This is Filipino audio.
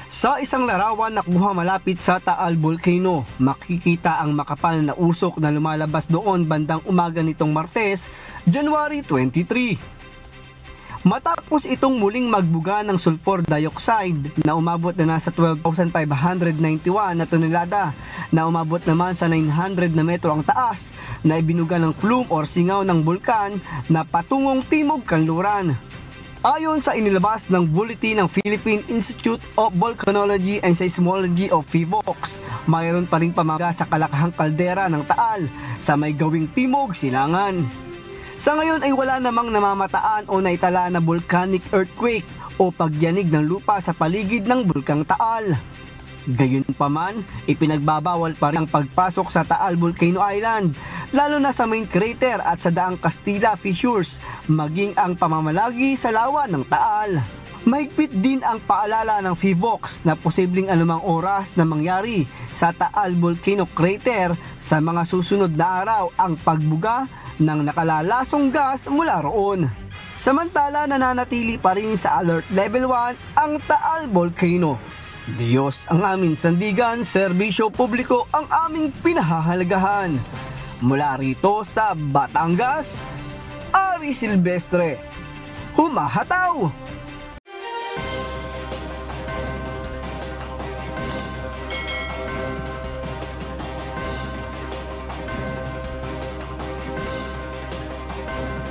Sa isang larawan na kuha malapit sa Taal Volcano, makikita ang makapal na usok na lumalabas doon bandang umaga nitong Martes, January 23. Matapos itong muling magbuga ng sulfur dioxide na umabot na nasa 12,591 na tonelada, na umabot naman sa 900 na metro ang taas, na ibinuga ng plume or singaw ng bulkan na patungong timog kanluran. Ayon sa inilabas ng bulletin ng Philippine Institute of Volcanology and Seismology of PHIVOLCS, mayroon pa ring pamaga sa kalakahang kaldera ng Taal sa may gawing timog silangan. Sa ngayon ay wala namang namamataan o naitala na volcanic earthquake o pagyanig ng lupa sa paligid ng Bulkang Taal. Gayunpaman, ipinagbabawal pa rin ang pagpasok sa Taal Volcano Island, lalo na sa main crater at sa daang Castilla Fissures, maging ang pamamalagi sa lawa ng Taal. Mahigpit din ang paalala ng PHIVOLCS na posibleng anumang oras na mangyari sa Taal Volcano Crater sa mga susunod na araw ang pagbuga ng nakalalasong gas mula roon. Samantala, nananatili pa rin sa Alert Level 1 ang Taal Volcano. Diyos ang aming sandigan, serbisyo publiko ang aming pinahahalagahan. Mula rito sa Batangas, Ari Silvestre, humahataw!